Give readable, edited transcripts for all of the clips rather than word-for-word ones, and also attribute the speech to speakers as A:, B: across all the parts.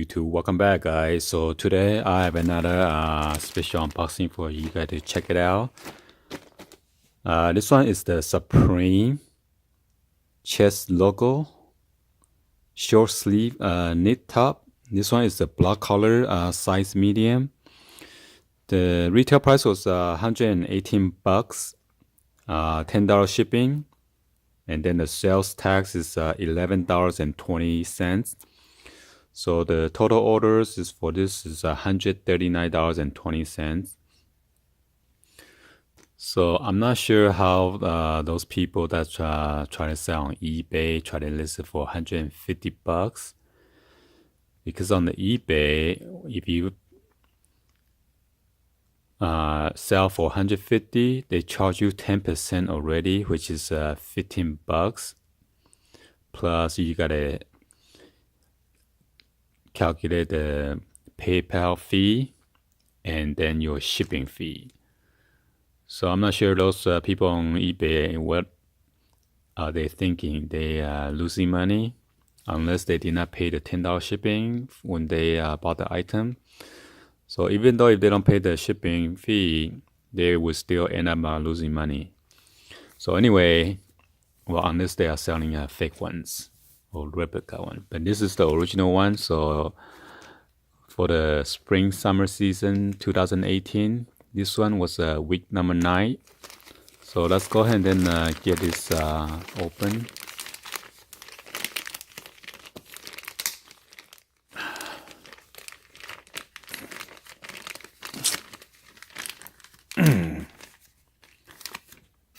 A: YouTube, welcome back guys. So today I have another special unboxing for you guys to check it out. This one is the Supreme chest logo short sleeve knit top. This one is the black color, size medium. The retail price was 118 bucks, $10 shipping, and then the sales tax is $11.20. So the total orders is for this is $139.20. So I'm not sure how those people that try to sell on eBay try to list it for 150 bucks, because on the eBay, if you sell for 150, they charge you 10% already, which is 15 bucks. Plus you gotta calculate the PayPal fee and then your shipping fee. So I'm not sure those people on eBay, what are they thinking? They are losing money unless they did not pay the $10 shipping when they bought the item. So even though if they don't pay the shipping fee, they will still end up losing money. So anyway, well, unless they are selling fake ones or replica one. But this is the original one. So for the spring summer season 2018, this one was week number 9. So let's go ahead and then get this open.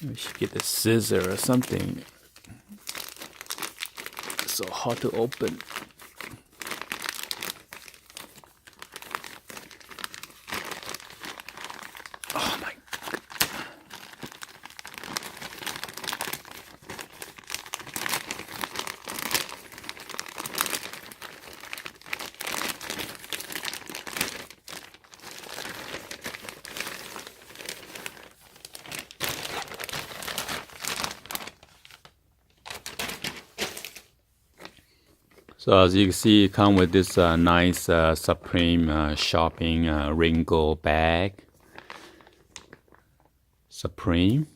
A: We should get a scissor or something. It's so hard to open. Oh my. So as you can see, it comes with this nice Supreme shopping Ringo bag. Supreme.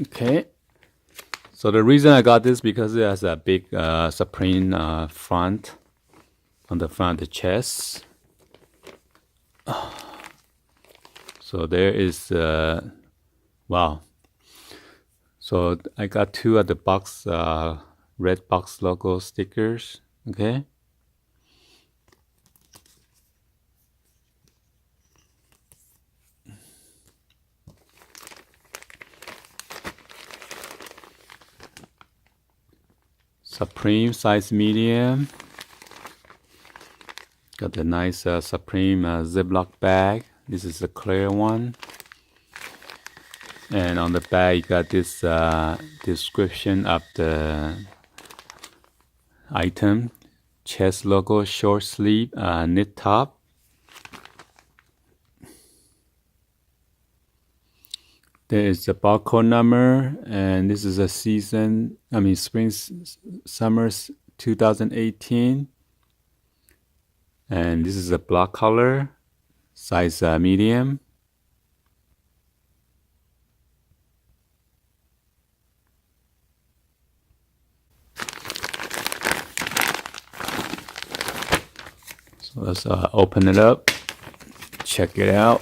A: Okay. So the reason I got this because it has a big Supreme front on the front of the chest. So there is wow. So I got 2 of the box, red box logo stickers, okay? Supreme size medium. Got the nice Supreme Ziploc bag. This is the clear one. And on the back, you got this description of the item. Chest logo, short sleeve, knit top. There is the barcode number, and this is a spring, summer 2018. And this is a black color, size medium. So let's open it up, check it out.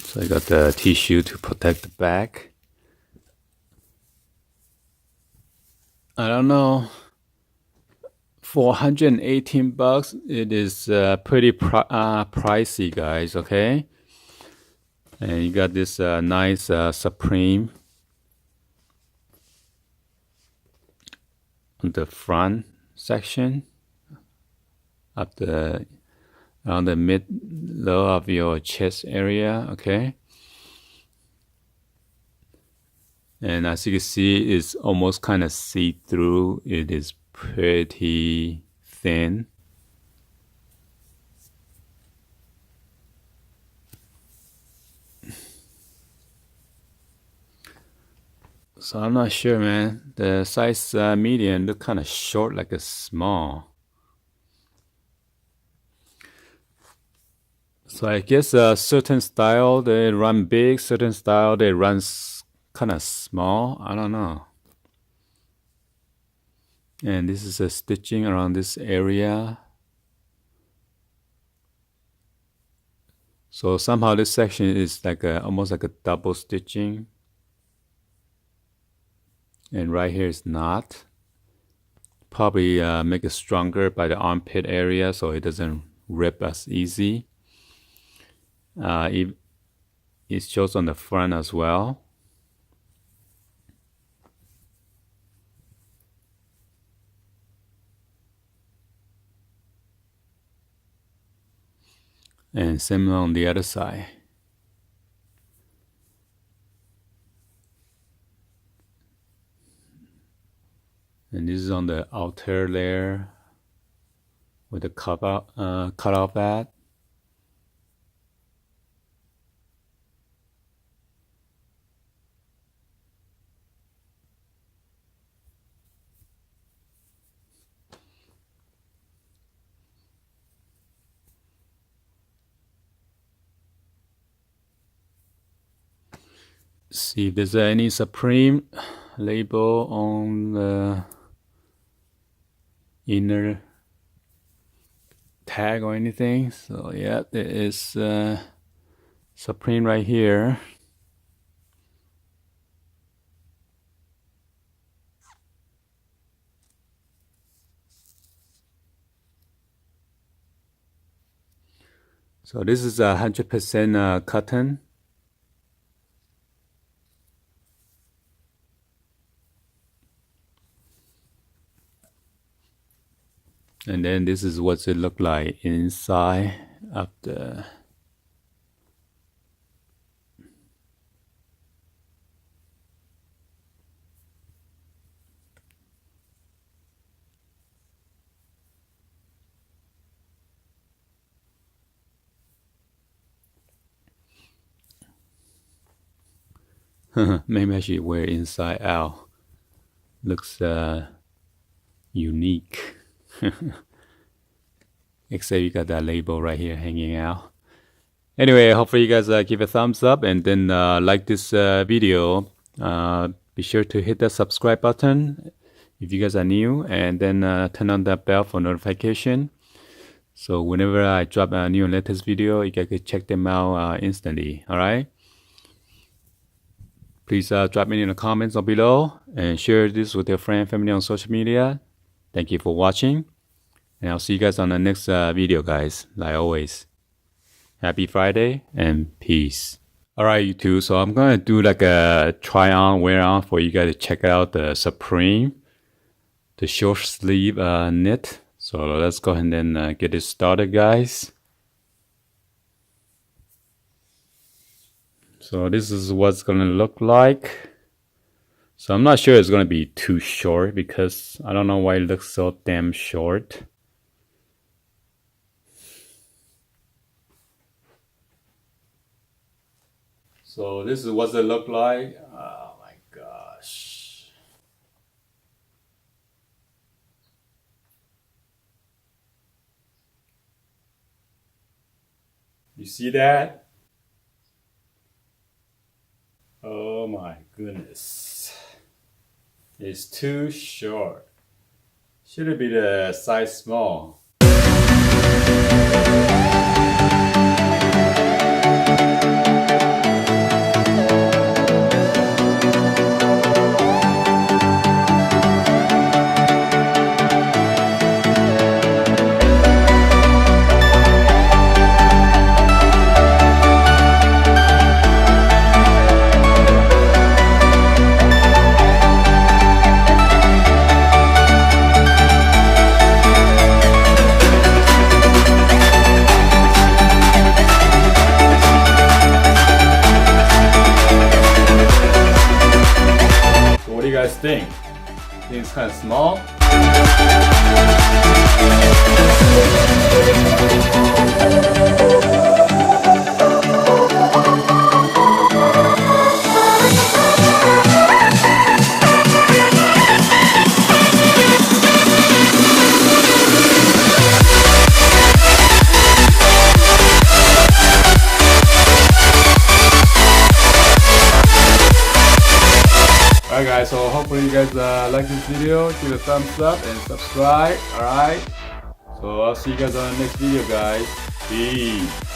A: So I got the tissue to protect the back. I don't know. For 118 bucks, it is pretty pricey, guys. Okay, and you got this nice Supreme on the front section up around the middle of your chest area, okay? And as you can see, it's almost kind of see-through. It is pretty thin. So I'm not sure, man. The size medium look kind of short, like a small. So I guess a certain style they run big, certain style they run kind of small. I don't know. And this is a stitching around this area. So somehow this section is like almost like a double stitching. And right here is not. Probably make it stronger by the armpit area so it doesn't rip as easy. It shows on the front as well. And same on the other side. And this is on the outer layer with the cut off at. See if there's any Supreme label on the inner tag or anything. So yeah, there is Supreme right here. So this is 100% cotton. And then this is what it look like inside of the maybe I should wear inside out. Looks unique. Except you got that label right here hanging out. Anyway, hopefully you guys give a thumbs up and then like this video. Be sure to hit that subscribe button if you guys are new, and then turn on that bell for notification. So whenever I drop a new and latest video, you guys can check them out instantly. All right. Please drop me in the comments or below and share this with your friend and family on social media. Thank you for watching. And I'll see you guys on the next video, guys. Like always. Happy Friday and peace. Alright, YouTube. So I'm going to do like a try on, wear on for you guys to check out the Supreme. The short sleeve knit. So let's go ahead and get it started, guys. So this is what's going to look like. So I'm not sure it's going to be too short because I don't know why it looks so damn short. So this is what it look like. Oh my gosh. You see that? Oh my goodness. It's too short. Should it be the size small? thing? I think it's kind of small. Alright guys, so hopefully you guys like this video, give it a thumbs up and subscribe, alright? So I'll see you guys on the next video guys. Peace.